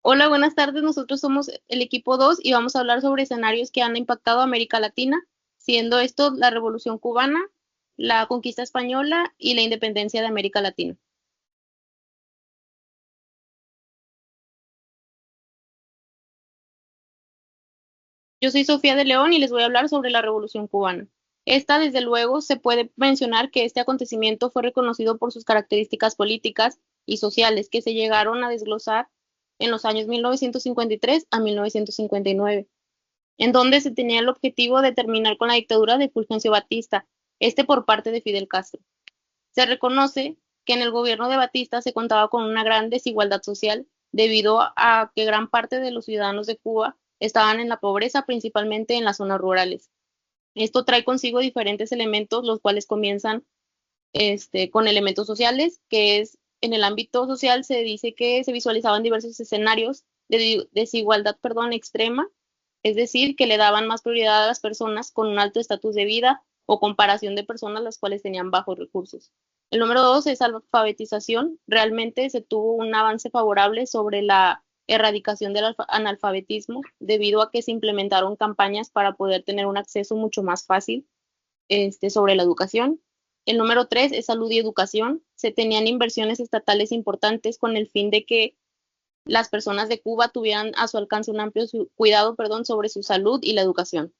Hola, buenas tardes. Nosotros somos el equipo 2 y vamos a hablar sobre escenarios que han impactado a América Latina, siendo esto la Revolución Cubana, la conquista española y la independencia de América Latina. Yo soy Sofía de León y les voy a hablar sobre la Revolución Cubana. Esta, desde luego, se puede mencionar que este acontecimiento fue reconocido por sus características políticas y sociales que se llegaron a desglosar en los años 1953 a 1959, en donde se tenía el objetivo de terminar con la dictadura de Fulgencio Batista, este por parte de Fidel Castro. Se reconoce que en el gobierno de Batista se contaba con una gran desigualdad social debido a que gran parte de los ciudadanos de Cuba estaban en la pobreza, principalmente en las zonas rurales. Esto trae consigo diferentes elementos, los cuales comienzan con elementos sociales, que es en el ámbito social se dice que se visualizaban diversos escenarios de desigualdad, perdón, extrema, es decir, que le daban más prioridad a las personas con un alto estatus de vida o comparación de personas las cuales tenían bajos recursos. El número dos es alfabetización. Realmente se tuvo un avance favorable sobre la erradicación del analfabetismo debido a que se implementaron campañas para poder tener un acceso mucho más fácil sobre la educación. El número tres es salud y educación. Se tenían inversiones estatales importantes con el fin de que las personas de Cuba tuvieran a su alcance un amplio cuidado, perdón, sobre su salud y la educación.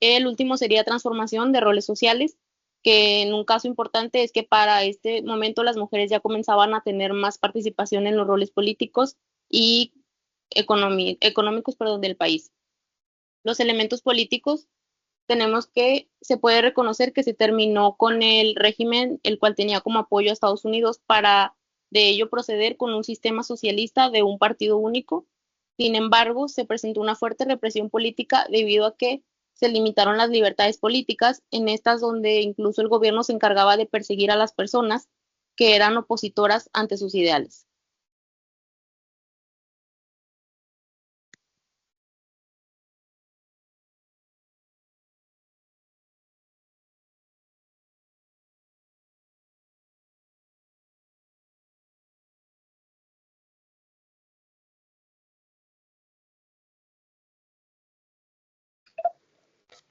El último sería transformación de roles sociales, que en un caso importante es que para este momento las mujeres ya comenzaban a tener más participación en los roles políticos y económicos, perdón, del país. Los elementos políticos tenemos que se puede reconocer que se terminó con el régimen, el cual tenía como apoyo a Estados Unidos para de ello proceder con un sistema socialista de un partido único. Sin embargo, se presentó una fuerte represión política debido a que se limitaron las libertades políticas, en estas donde incluso el gobierno se encargaba de perseguir a las personas que eran opositoras ante sus ideales.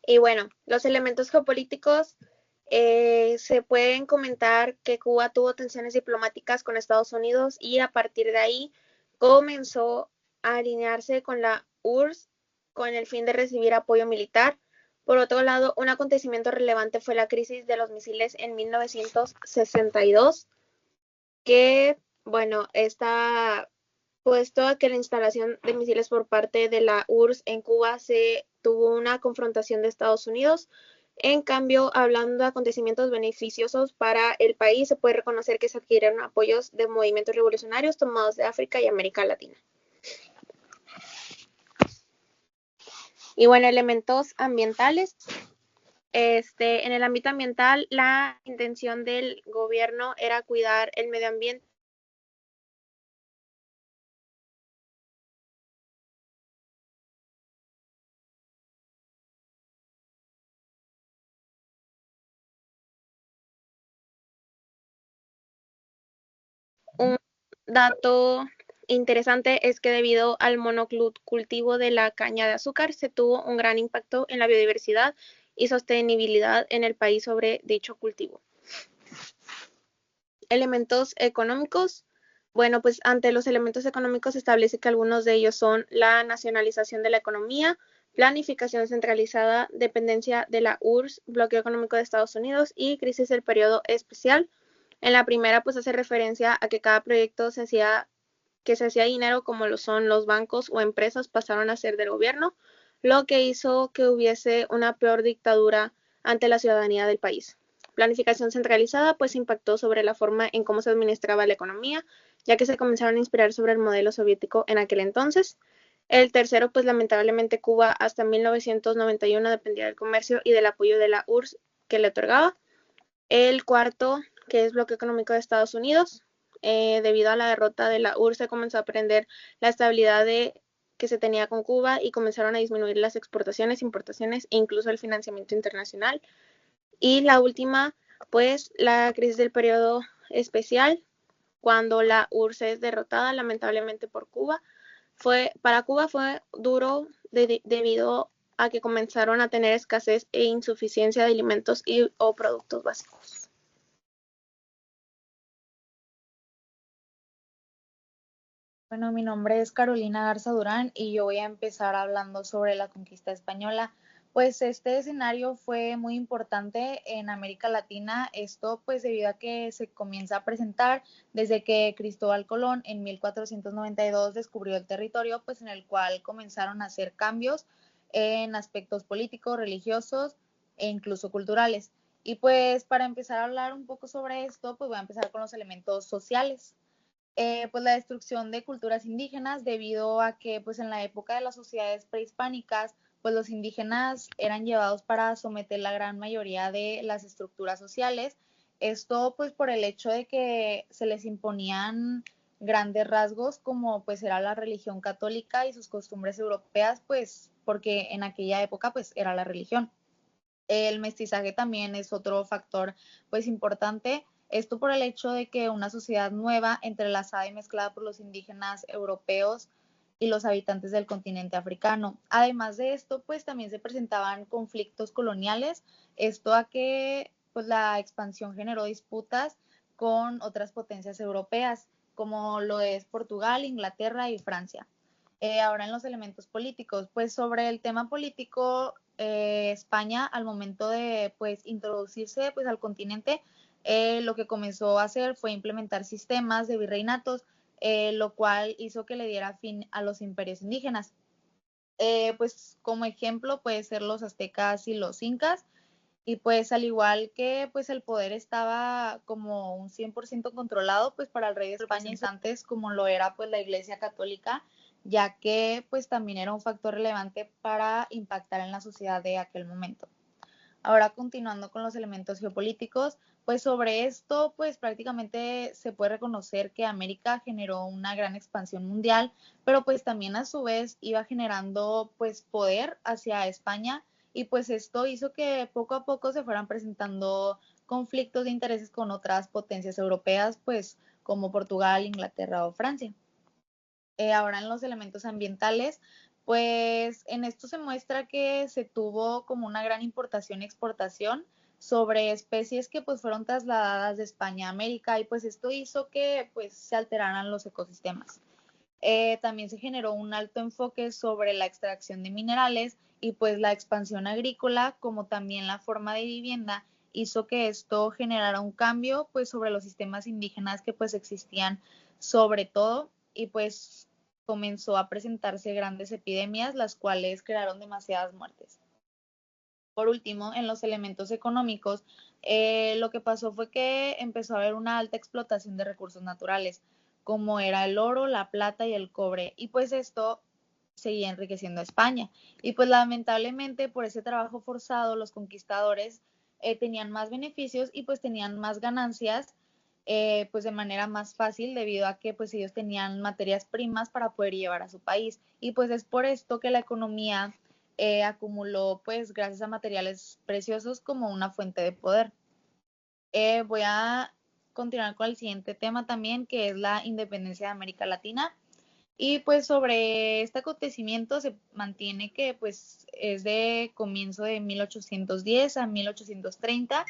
Y bueno, los elementos geopolíticos se pueden comentar que Cuba tuvo tensiones diplomáticas con Estados Unidos y a partir de ahí comenzó a alinearse con la URSS con el fin de recibir apoyo militar. Por otro lado, un acontecimiento relevante fue la crisis de los misiles en 1962, que, bueno, está puesto a que la instalación de misiles por parte de la URSS en Cuba se tuvo una confrontación de Estados Unidos. En cambio, hablando de acontecimientos beneficiosos para el país, se puede reconocer que se adquirieron apoyos de movimientos revolucionarios tomados de África y América Latina. Y bueno, elementos ambientales. En el ámbito ambiental, la intención del gobierno era cuidar el medio ambiente. Un dato interesante es que debido al monocultivo de la caña de azúcar se tuvo un gran impacto en la biodiversidad y sostenibilidad en el país sobre dicho cultivo. Elementos económicos. Bueno, pues ante los elementos económicos se establece que algunos de ellos son la nacionalización de la economía, planificación centralizada, dependencia de la URSS, bloqueo económico de Estados Unidos y crisis del periodo especial. En la primera, pues hace referencia a que cada proyecto se hacía dinero, como lo son los bancos o empresas, pasaron a ser del gobierno, lo que hizo que hubiese una peor dictadura ante la ciudadanía del país. Planificación centralizada, pues impactó sobre la forma en cómo se administraba la economía, ya que se comenzaron a inspirar sobre el modelo soviético en aquel entonces. El tercero, pues lamentablemente Cuba hasta 1991 dependía del comercio y del apoyo de la URSS que le otorgaba. El cuarto, que es bloqueo económico de Estados Unidos, debido a la derrota de la URSS se comenzó a aprender la estabilidad que se tenía con Cuba y comenzaron a disminuir las exportaciones, importaciones e incluso el financiamiento internacional. Y la última, pues la crisis del periodo especial, cuando la URSS es derrotada lamentablemente por Cuba, Para Cuba fue duro debido a que comenzaron a tener escasez e insuficiencia de alimentos o productos básicos. Bueno, mi nombre es Carolina Garza Durán y yo voy a empezar hablando sobre la conquista española. Pues este escenario fue muy importante en América Latina, esto pues debido a que se comienza a presentar desde que Cristóbal Colón en 1492 descubrió el territorio, pues en el cual comenzaron a hacer cambios en aspectos políticos, religiosos e incluso culturales. Y pues para empezar a hablar un poco sobre esto, pues voy a empezar con los elementos sociales. Pues la destrucción de culturas indígenas debido a que pues en la época de las sociedades prehispánicas pues los indígenas eran llevados para someter la gran mayoría de las estructuras sociales, esto pues por el hecho de que se les imponían grandes rasgos como pues era la religión católica y sus costumbres europeas, pues porque en aquella época pues era la religión. El mestizaje también es otro factor pues importante. Esto por el hecho de que una sociedad nueva, entrelazada y mezclada por los indígenas europeos y los habitantes del continente africano. Además de esto, pues también se presentaban conflictos coloniales, esto a que pues la expansión generó disputas con otras potencias europeas, como lo es Portugal, Inglaterra y Francia. Ahora en los elementos políticos, pues sobre el tema político, España al momento de pues introducirse pues al continente, lo que comenzó a hacer fue implementar sistemas de virreinatos, lo cual hizo que le diera fin a los imperios indígenas. Pues como ejemplo puede ser los aztecas y los incas, y pues al igual que pues el poder estaba como un 100% controlado pues para el rey de España y antes como lo era pues la Iglesia Católica, ya que pues también era un factor relevante para impactar en la sociedad de aquel momento. Ahora continuando con los elementos geopolíticos, pues sobre esto pues prácticamente se puede reconocer que América generó una gran expansión mundial, pero pues también a su vez iba generando pues poder hacia España y pues esto hizo que poco a poco se fueran presentando conflictos de intereses con otras potencias europeas, pues como Portugal, Inglaterra o Francia. Ahora en los elementos ambientales, pues en esto se muestra que se tuvo como una gran importación y exportación sobre especies que pues fueron trasladadas de España a América y pues esto hizo que pues se alteraran los ecosistemas. También se generó un alto enfoque sobre la extracción de minerales y pues la expansión agrícola como también la forma de vivienda hizo que esto generara un cambio pues sobre los sistemas indígenas que pues existían sobre todo y pues comenzó a presentarse grandes epidemias las cuales crearon demasiadas muertes. Por último, en los elementos económicos, lo que pasó fue que empezó a haber una alta explotación de recursos naturales, como era el oro, la plata y el cobre, y pues esto seguía enriqueciendo a España. Y pues lamentablemente por ese trabajo forzado, los conquistadores tenían más beneficios y pues tenían más ganancias, pues de manera más fácil debido a que pues ellos tenían materias primas para poder llevar a su país. Y pues es por esto que la economía acumuló pues gracias a materiales preciosos como una fuente de poder. Voy a continuar con el siguiente tema también, que es la independencia de América Latina. Y pues sobre este acontecimiento se mantiene que pues es de comienzo de 1810 a 1830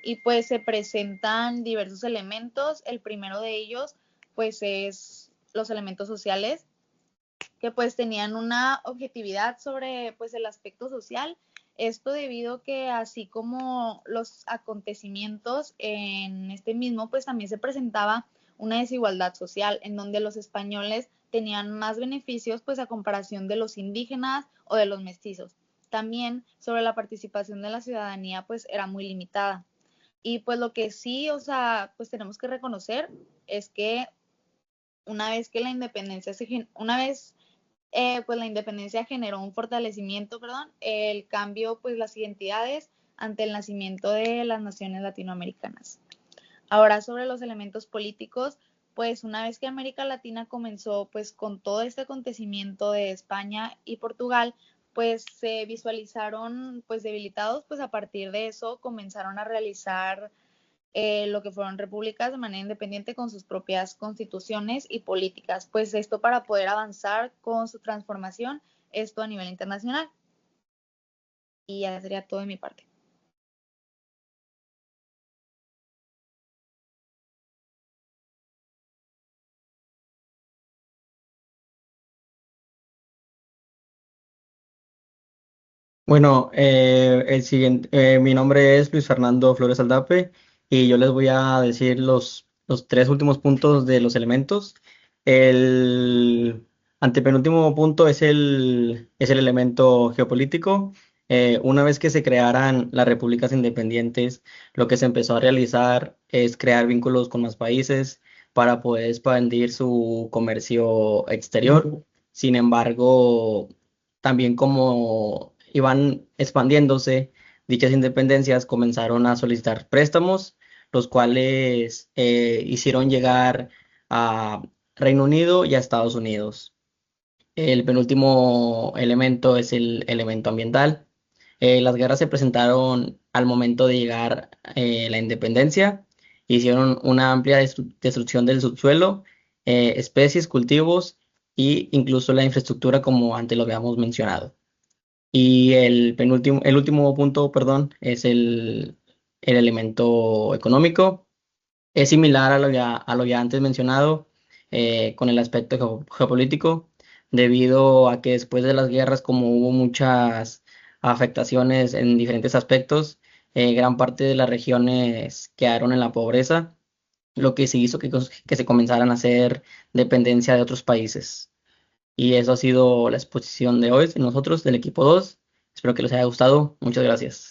y pues se presentan diversos elementos. El primero de ellos pues es los elementos sociales que pues tenían una objetividad sobre pues el aspecto social. Esto debido a que así como los acontecimientos en este mismo, pues también se presentaba una desigualdad social en donde los españoles tenían más beneficios pues a comparación de los indígenas o de los mestizos. También sobre la participación de la ciudadanía pues era muy limitada. Y pues lo que sí, o sea, pues tenemos que reconocer es que una vez que la independencia una vez pues la independencia generó un fortalecimiento, perdón, el cambio, pues las identidades ante el nacimiento de las naciones latinoamericanas. Ahora sobre los elementos políticos, pues una vez que América Latina comenzó pues con todo este acontecimiento de España y Portugal, pues se visualizaron pues debilitados, pues a partir de eso comenzaron a realizar lo que fueron repúblicas de manera independiente con sus propias constituciones y políticas. Pues esto para poder avanzar con su transformación, esto a nivel internacional. Y ya sería todo de mi parte. Bueno, mi nombre es Luis Fernando Flores Aldape y yo les voy a decir los tres últimos puntos de los elementos. El antepenúltimo punto es el elemento geopolítico. Una vez que se crearan las repúblicas independientes, lo que se empezó a realizar es crear vínculos con más países para poder expandir su comercio exterior. Sin embargo, también como iban expandiéndose dichas independencias, comenzaron a solicitar préstamos, los cuales hicieron llegar a Reino Unido y a Estados Unidos. El penúltimo elemento es el elemento ambiental. Las guerras se presentaron al momento de llegar la independencia, hicieron una amplia destrucción del subsuelo, especies, cultivos e incluso la infraestructura como antes lo habíamos mencionado. Y el último punto, perdón, es el elemento económico. Es similar a lo ya antes mencionado, con el aspecto geopolítico, debido a que después de las guerras, como hubo muchas afectaciones en diferentes aspectos, gran parte de las regiones quedaron en la pobreza, lo que se hizo que se comenzaran a hacer dependencia de otros países. Y eso ha sido la exposición de hoy de nosotros, del equipo 2. Espero que les haya gustado. Muchas gracias.